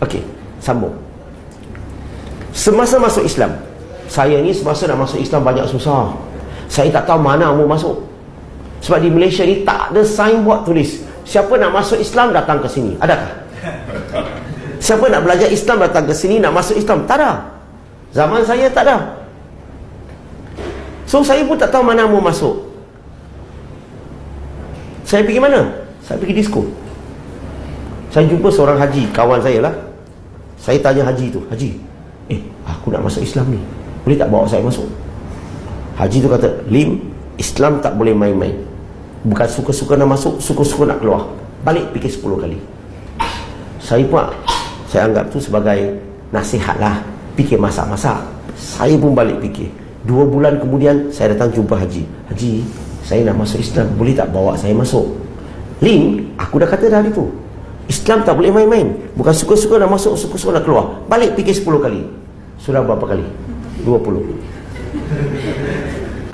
Okey, sambung. Semasa masuk Islam, saya ni semasa nak masuk Islam banyak susah. Saya tak tahu mana mau masuk. Sebab di Malaysia ni tak ada signboard tulis siapa nak masuk Islam datang ke sini. Adakah? Siapa nak belajar Islam datang ke sini, nak masuk Islam? Tak ada. Zaman saya tak ada. So saya pun tak tahu mana mau masuk. Saya pergi mana? Saya pergi disko. Saya jumpa seorang haji, kawan saya lah. Saya tanya haji tu, haji, aku nak masuk Islam ni, boleh tak bawa saya masuk? Haji tu kata, Lim, Islam tak boleh main-main. Bukan suka-suka nak masuk, suka-suka nak keluar. Balik fikir 10 kali. Saya pun, saya anggap tu sebagai nasihat lah. Fikir masak-masak. Saya pun balik fikir. 2 bulan kemudian saya datang jumpa haji. Haji, saya nak masuk Islam, boleh tak bawa saya masuk? Lim, aku dah kata dah hari tu, Islam tak boleh main-main. Bukan suka-suka nak masuk, suka-suka nak keluar. Balik fikir 10 kali. Sudah berapa kali? 20.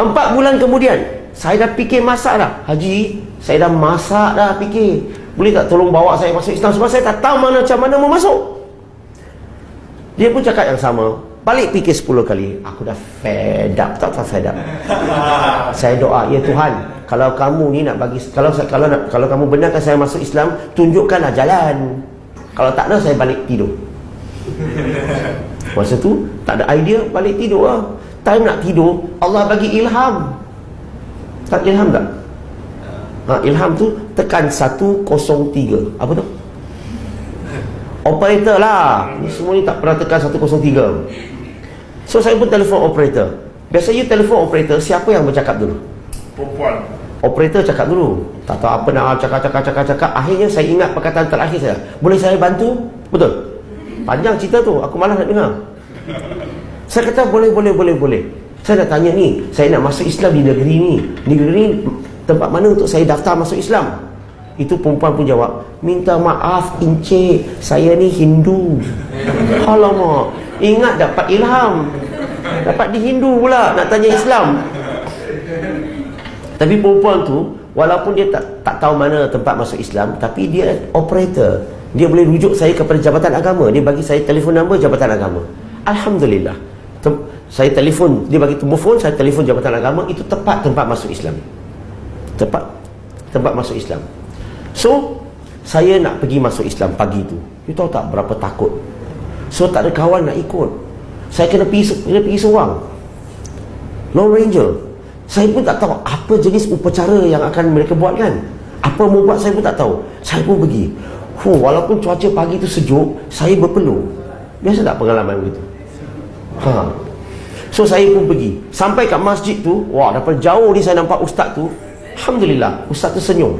4 bulan kemudian saya dah fikir masak dah. Haji, saya dah masak dah fikir, boleh tak tolong bawa saya masuk Islam? Sebab saya tak tahu macam mana mau masuk. Dia pun cakap yang sama. Balik fikir 10 kali. Aku dah fed up. Tak fed up. Saya doa, ya Tuhan, kalau kamu ni nak bagi, kalau kamu benarkan saya masuk Islam, tunjukkanlah jalan. Kalau tak ada, saya balik tidur. Masa tu tak ada idea, balik tidur lah. Time nak tidur, Allah bagi ilham. Tak ilham tak? Ilham tu tekan 103. Apa tu? Operator lah. Ni semua ni tak pernah tekan 103. So saya pun telefon operator. Biasanya telefon operator, siapa yang bercakap dulu? Perempuan. Operator cakap dulu. Tak tahu apa nak cakap. Akhirnya saya ingat perkataan terakhir saya. Boleh saya bantu? Betul? Panjang cerita tu, aku malas nak dengar. Saya kata boleh. Saya nak tanya ni, saya nak masuk Islam di negeri ni. Negeri ni tempat mana untuk saya daftar masuk Islam? Itu perempuan pun jawab, minta maaf encik, saya ni Hindu. Alamak, ingat dapat ilham, dapat di Hindu pula nak tanya Islam. Tapi perempuan tu, walaupun dia tak tahu mana tempat masuk Islam, tapi dia operator. Dia boleh rujuk saya kepada Jabatan Agama. Dia bagi saya telefon nombor Jabatan Agama. Alhamdulillah, saya telefon, dia bagi telefon, saya telefon Jabatan Agama. Itu tepat tempat masuk Islam. Tepat tempat masuk Islam. So saya nak pergi masuk Islam pagi tu. You tahu tak berapa takut? So tak ada kawan nak ikut. Saya kena pergi seorang, Lone Ranger. Saya pun tak tahu apa jenis upacara yang akan mereka buat kan. Apa mau buat saya pun tak tahu. Saya pun pergi. Walaupun cuaca pagi tu sejuk, saya berpeluh. Biasa tak pengalaman begitu? So saya pun pergi. Sampai kat masjid tu, wah, daripada jauh ni saya nampak ustaz tu. Alhamdulillah, ustaz tu senyum.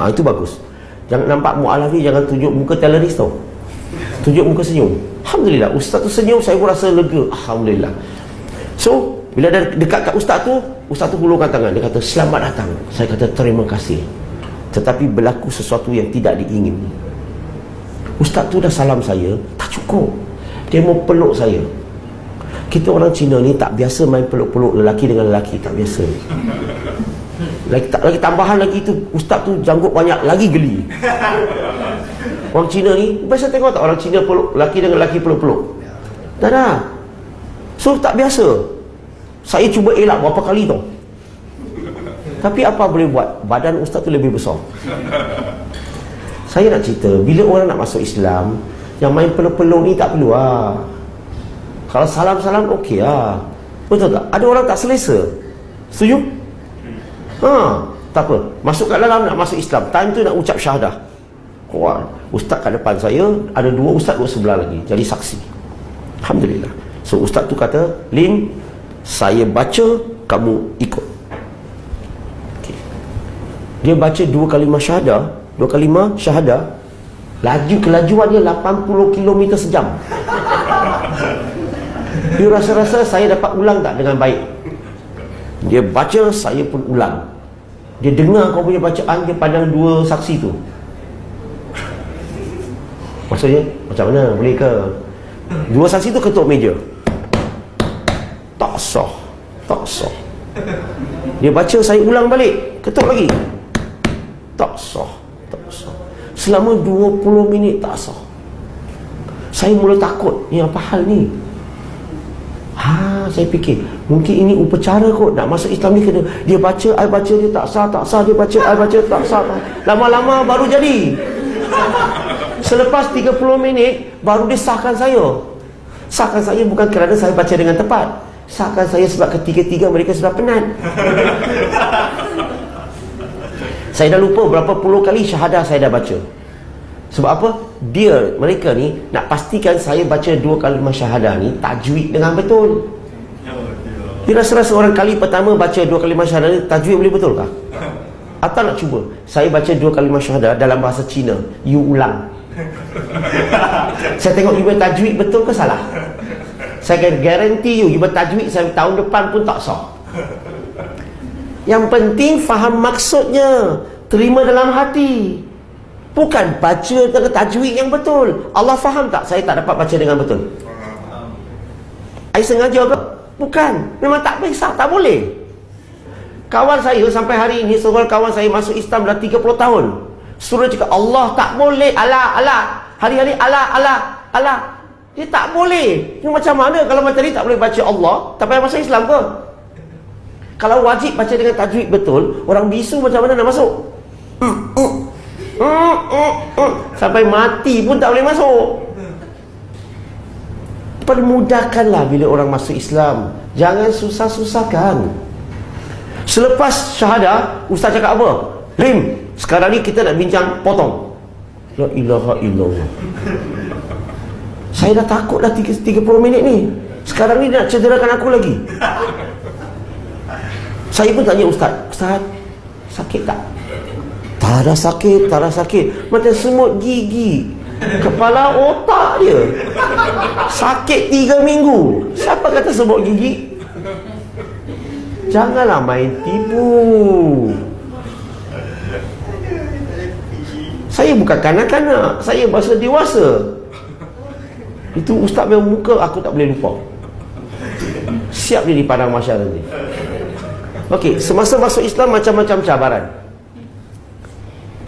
Itu bagus. Jangan nampak mu'alaf ni, jangan tunjuk muka teroris tau. Tunjuk muka senyum. Alhamdulillah, ustaz tu senyum, saya pun rasa lega. Alhamdulillah. So bila dah dekat kat ustaz tu hulurkan tangan. Dia kata, selamat datang. Saya kata, terima kasih. Tetapi berlaku sesuatu yang tidak diingini. Ustaz tu dah salam saya, tak cukup. Dia mau peluk saya. Kita orang Cina ni tak biasa main peluk-peluk lelaki dengan lelaki. Tak biasa. Lagi tambahan lagi tu, ustaz tu janggut banyak, lagi geli. Orang Cina ni, biasa tengok tak orang Cina peluk lelaki dengan lelaki peluk-peluk? Tak ada. So tak biasa. Saya cuba elak berapa kali tau. Tapi apa boleh buat? Badan ustaz tu lebih besar. Saya nak cerita, bila orang nak masuk Islam, yang main peluk-peluk ni tak perlu lah. Kalau salam-salam okey lah. Betul tak? Ada orang tak selesa. Setuju? Tak apa. Masuk kat dalam, nak masuk Islam, time tu nak ucap syahadah. Wah, ustaz kat depan saya, ada 2 ustaz duduk sebelah lagi, jadi saksi. Alhamdulillah. So ustaz tu kata, Lim, saya baca, kamu ikut. Dia baca 2 kalimah syahadah. Kelajuan dia 80 km sejam. Dia rasa-rasa saya dapat ulang tak dengan baik. Dia baca, saya pun ulang. Dia dengar kau punya bacaan, dia pandang 2 saksi tu. Maksudnya, macam mana? Boleh ke? 2 saksi tu ketuk meja. Tak sah. Dia baca, saya ulang balik. Ketuk lagi. Tak sah. Selama 20 minit tak sah. Saya mula takut, ni apa hal ni? Saya fikir mungkin ini upacara kot, nak masuk Islam ni kena dia baca, I baca, dia tak sah, dia baca, I baca, tak sah. Lama-lama baru jadi. Selepas 30 minit baru dia sahkan saya. Sahkan saya bukan kerana saya baca dengan tepat, sahkan saya sebab ketiga-tiga mereka sudah penat. Saya dah lupa berapa puluh kali syahadah saya dah baca. Sebab apa? Mereka ni nak pastikan saya baca 2 kalimah syahadah ni tajwid dengan betul. Dia rasa orang kali pertama baca 2 kalimah syahadah ni tajwid boleh betul kah? Atau nak cuba saya baca 2 kalimah syahadah dalam bahasa Cina, you ulang. Saya tengok you tajwid betul ke salah. Saya guarantee you tajwid saya tahun depan pun tak sah. Yang penting faham maksudnya, terima dalam hati. Bukan baca dengan tajwid yang betul. Allah faham tak saya tak dapat baca dengan betul? I sengaja ke? Bukan. Memang tak bisa, tak boleh. Kawan saya sampai hari ini, seorang kawan saya masuk Islam dah 30 tahun. Suruh cakap Allah tak boleh, Allah. Hari-hari Allah. Dia tak boleh. Ini macam mana kalau macam ni tak boleh baca Allah, tak payah masuk Islam ke? Kalau wajib baca dengan tajwid betul, orang bisu macam mana nak masuk? Sampai mati pun tak boleh masuk. Permudahkanlah bila orang masuk Islam, jangan susah-susahkan. Selepas syahadah, ustaz cakap apa? Lim, sekarang ni kita nak bincang potong. La ilaha illallah. Saya dah takut dah 30 minit ni. Sekarang ni nak cederakan aku lagi. Saya pun tanya ustaz, sakit tak? Tak ada sakit. Macam semut gigi, kepala otak dia sakit 3 minggu. Siapa kata semut gigi? Janganlah main tipu. Saya bukan kanak-kanak, saya bahasa dewasa. Itu ustaz yang muka aku tak boleh lupa. Siap dia dipandang masyarakat nanti. Okey, semasa masuk Islam macam-macam cabaran.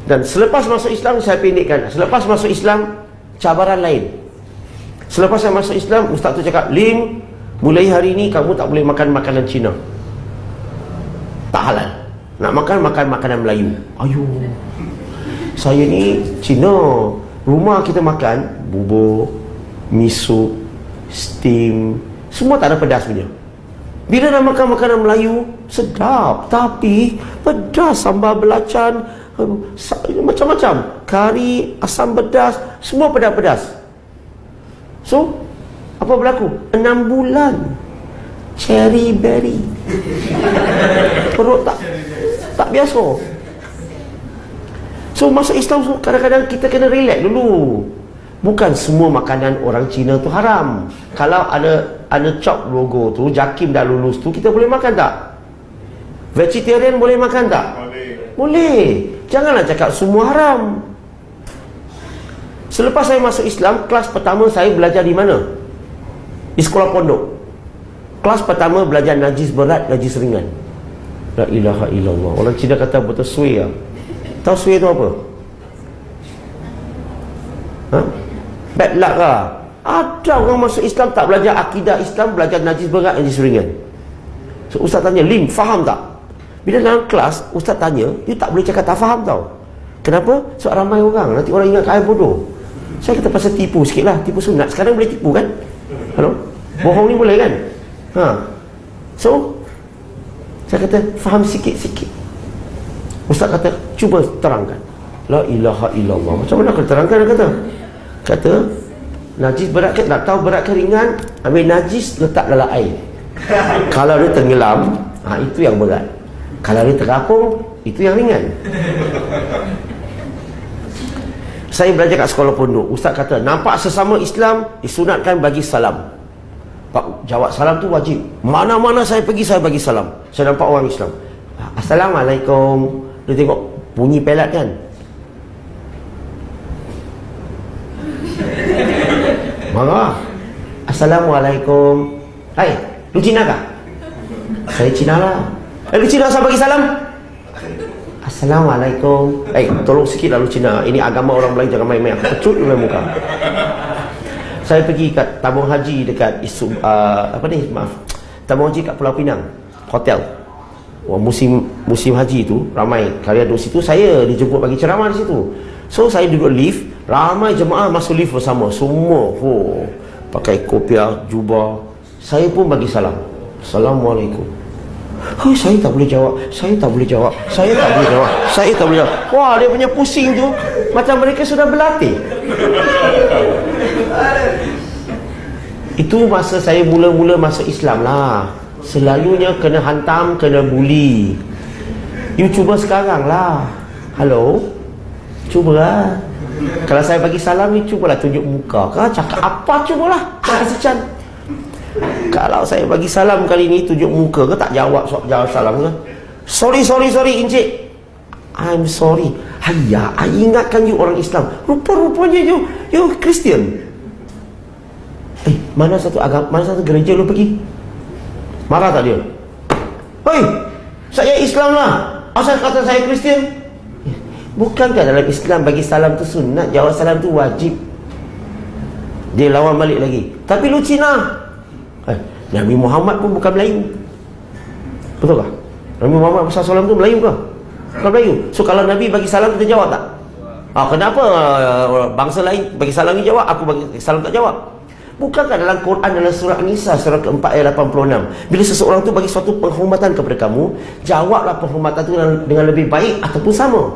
Dan selepas masuk Islam, saya pendekkan, selepas masuk Islam, cabaran lain. Selepas saya masuk Islam, ustaz tu cakap, Lim, mulai hari ni kamu tak boleh makan makanan Cina, tak halal. Nak makan makanan Melayu. Ayuh, saya ni Cina, rumah kita makan bubur, miso, steam, semua tak ada pedas punya. Bila nak makan makanan Melayu, sedap, tapi pedas, sambal belacan, macam-macam, kari, asam pedas, semua pedas-pedas. So, apa berlaku? 6 bulan cherry berry, perut tak biasa. So, masuk Islam kadang-kadang kita kena relax dulu. Bukan semua makanan orang Cina tu haram. Kalau ada chop logo tu, Jakim dah lulus tu, kita boleh makan tak? Vegetarian boleh makan tak? Boleh. Janganlah cakap semua haram. Selepas saya masuk Islam, kelas pertama saya belajar di mana? Di sekolah pondok. Kelas pertama belajar najis berat, najis ringan. La ilaha illallah. Orang Cina kata betul suai lah. Tahu suai tu apa? Bad luck lah. Ada orang masuk Islam tak belajar akidah Islam, belajar najis berat, najis ringan. So ustaz tanya, Lim, faham tak? Bila dalam kelas ustaz tanya, dia tak boleh cakap tak faham tau. Kenapa? Sebab ramai orang, nanti orang ingat saya bodoh. Saya kata pasal tipu sikit lah, tipu sunat. Sekarang boleh tipu kan? Hello? Bohong ni boleh kan? So saya kata faham sikit-sikit. Ustaz kata, cuba terangkan. La ilaha illallah. Macam mana aku terangkan? Dia kata najis berat ke, nak tahu berat ke ringan, ambil najis letak dalam air. Kalau dia tenggelam, itu yang berat. Kalau dia terapung, itu yang ringan. Saya belajar kat sekolah pondok. Ustaz kata, nampak sesama Islam disunatkan bagi salam. Pak, jawab salam tu wajib. Mana-mana saya pergi, saya bagi salam. Saya nampak orang Islam, Assalamualaikum. Dia tengok bunyi pelat kan, marah. Assalamualaikum. Hai, lu Cina kah? Saya Cina lah. Lu Cina, saya bagi salam. Assalamualaikum. Tolong sikit lah lu Cina. Ini agama orang Melayu, jangan main-main. Aku pecut lu muka. Saya pergi kat tabung haji dekat tabung haji kat Pulau Pinang, hotel. Musim haji tu ramai karya duduk situ. Saya dijemput bagi ceramah di situ. So saya duduk lift, ramai jemaah masuk lift bersama. Semua pakai kopiah, jubah. Saya pun bagi salam. Assalamualaikum. Saya tak boleh jawab. Saya tak boleh jawab. Wah, dia punya pusing tu macam mereka sudah berlatih. Itu masa saya mula-mula masuk Islam lah. Selalunya kena hantam, kena bully. You cuba sekarang lah. Hello, cubalah. Kalau saya bagi salam ni, cubalah tunjuk muka ke, cakap apa, cubalah. Cakap secan. Kalau saya bagi salam kali ni, tunjuk muka ke, tak jawab salam ke, sorry encik, I'm sorry. Hayya, I ingatkan you orang Islam, rupa-rupanya you Kristian. Mana satu gereja lu pergi? Marah tak dia? Hei, saya Islam lah, asal kata saya Kristian. Bukankah dalam Islam bagi salam tu sunat, jawab salam tu wajib? Dia lawan balik lagi, tapi lu Cina. Nabi Muhammad pun bukan Melayu. Betul tak? Nabi Muhammad SAW tu Melayu ke? Bukan Melayu. So kalau Nabi bagi salam, kita jawab tak? Kenapa bangsa lain bagi salam ni jawab, aku bagi salam tak jawab? Bukankah dalam Quran, dalam surah An-Nisa surah keempat ayat 86, bila seseorang tu bagi suatu penghormatan kepada kamu, jawablah penghormatan tu dengan lebih baik ataupun sama.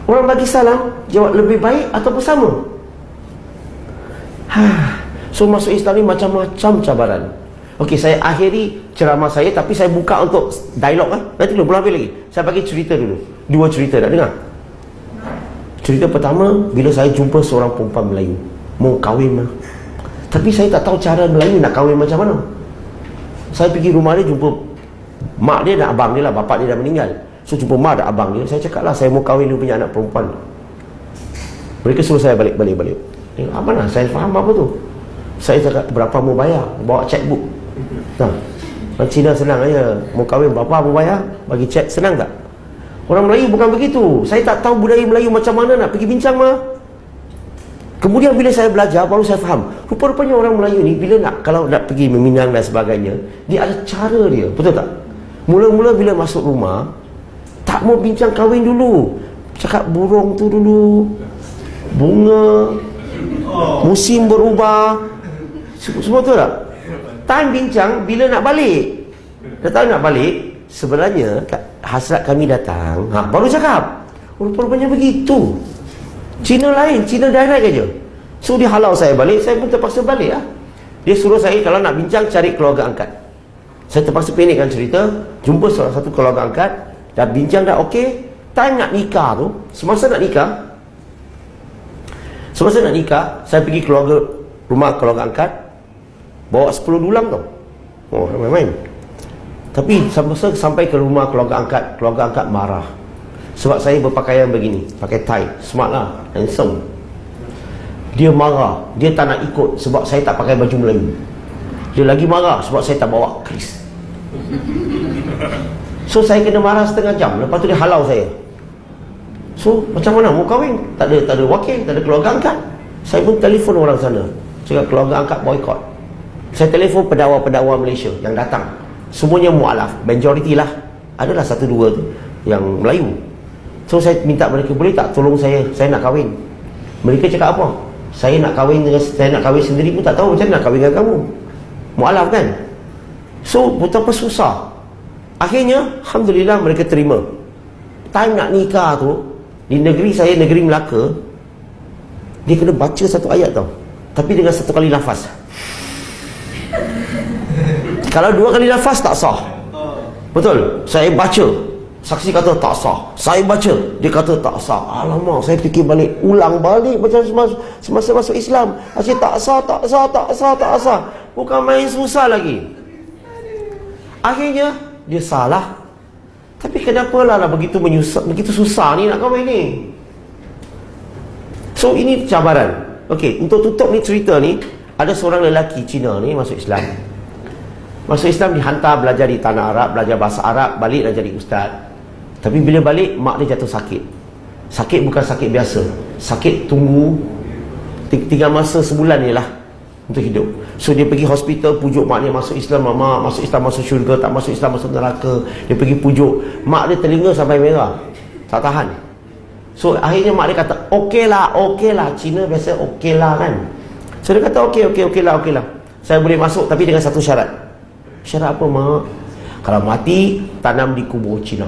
Orang bagi salam, jawab lebih baik ataupun sama. So masuk Islam ni macam-macam cabaran. Okey, saya akhiri ceramah saya, tapi saya buka untuk dialog Nanti belum habis lagi. Saya bagi cerita dulu. 2 cerita, nak dengar? Cerita pertama, bila saya jumpa seorang perempuan Melayu mau kahwin lah. Tapi saya tak tahu cara Melayu nak kahwin macam mana. Saya pergi rumah dia, jumpa mak dia dan abang dia lah. Bapak dia dah meninggal. So jumpa mak dan abang dia. Saya cakap lah, saya mau kahwin, dia punya anak perempuan. Mereka suruh saya balik. Apa nak? Saya faham apa tu. Saya cakap, berapa mau bayar? Bawa checkbook. Orang Cina senang aja. Mau kahwin, berapa mau bayar? Bagi cek, senang tak? Orang Melayu bukan begitu. Saya tak tahu budaya Melayu macam mana, nak pergi bincang mah. Kemudian bila saya belajar, baru saya faham. Rupa-rupanya orang Melayu ni, kalau nak pergi meminang dan sebagainya, dia ada cara dia. Betul tak? Mula-mula bila masuk rumah, tak mau bincang kahwin dulu. Cakap burung tu dulu, bunga, musim berubah, semua tu tak? Time bincang bila nak balik. Dah tahu nak balik, sebenarnya hasrat kami datang, baru cakap. Rupanya begitu. Cina lain, Cina direct aja. So dia halau saya balik, saya pun terpaksa balik lah. Dia suruh saya kalau nak bincang, cari keluarga angkat. Saya terpaksa pendekkan cerita. Jumpa salah satu keluarga angkat, dah bincang dah okey. Time nak nikah tu, semasa nak nikah, saya pergi rumah keluarga angkat, bawa 10 dulang tau. Main-main. Tapi sampai ke rumah keluarga angkat marah. Sebab saya berpakaian begini, pakai tie, smart lah, handsome. Dia marah, dia tak nak ikut sebab saya tak pakai baju Melayu. Dia lagi marah sebab saya tak bawa keris. So saya kena marah setengah jam. Lepas tu dia halau saya. So macam mana mau kahwin? Tak ada wakil, tak ada keluarga angkat. Saya pun telefon orang sana, cakap keluarga angkat boycott. Saya telefon pendakwa Malaysia yang datang, semuanya mualaf, majoriti lah. Adalah 1-2 tu yang Melayu. So saya minta mereka, boleh tak tolong saya nak kahwin. Mereka cakap apa? Saya nak kahwin sendiri pun tak tahu macam mana nak kahwin dengan kamu. Mualaf kan? So betapa susah. Akhirnya alhamdulillah mereka terima. Time nak nikah tu, di negeri saya, negeri Melaka, dia kena baca satu ayat tau, tapi dengan 1 kali nafas. Kalau 2 kali nafas tak sah. Betul? Saya baca, saksi kata tak sah. Saya baca, dia kata tak sah. Alamak, saya fikir balik, ulang balik macam semasa masuk Islam. Asyik tak sah. Bukan main susah lagi. Akhirnya dia salah. Tapi kenapa lah begitu susah ni nak kahwin ni? So ini cabaran. Okey, untuk tutup ni cerita ni, ada seorang lelaki Cina ni masuk Islam. Masuk Islam, dihantar belajar di tanah Arab, belajar bahasa Arab, balik dan jadi ustaz. Tapi bila balik, mak dia jatuh sakit. Sakit bukan sakit biasa, sakit tunggu tinggal masa sebulan ni lah untuk hidup. So dia pergi hospital, pujuk mak dia masuk Islam. Mak masuk Islam masuk syurga, tak masuk Islam masuk neraka. Dia pergi pujuk, mak dia telinga sampai merah, tak tahan. So akhirnya mak dia kata, okey lah. Cina biasa okey lah kan. So dia kata okey lah. Saya boleh masuk tapi dengan satu syarat. Syarat apa mak? Kalau mati, tanam di kubur Cina.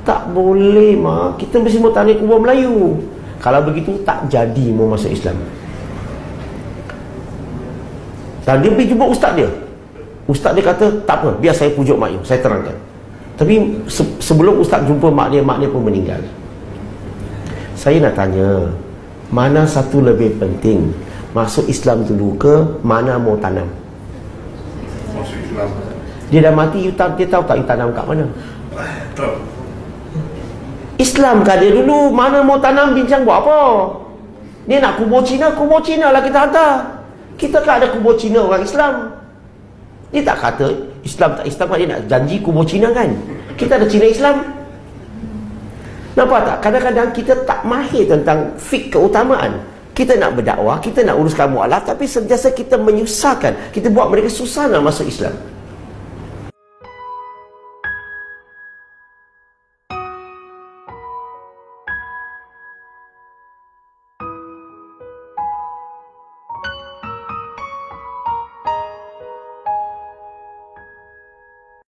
Tak boleh mak, kita mesti mau tanam di kubur Melayu. Kalau begitu tak jadi mau masuk Islam. Dan dia pergi jumpa ustaz dia. Ustaz dia kata, tak apa, biar saya pujuk mak you, saya terangkan. Tapi sebelum ustaz jumpa mak dia pun meninggal. Saya nak tanya, mana satu lebih penting? Masuk Islam dulu ke mana mau tanam? Masuk Islam. Dia dah mati, dia tahu tak you tanam kat mana? Tahu. Islam kan dia dulu, mana mau tanam bincang buat apa? Dia nak kubur Cina lah kita hantar. Kita kan ada kubur Cina orang Islam. Dia tak kata Islam tak Islam kan, dia nak janji kubur Cina kan. Kita ada Cina Islam. Nampak tak? Kadang-kadang kita tak mahir tentang fik keutamaan. Kita nak berdakwah, kita nak uruskan mualaf, tapi sentiasa kita menyusahkan. Kita buat mereka susah nak masuk Islam.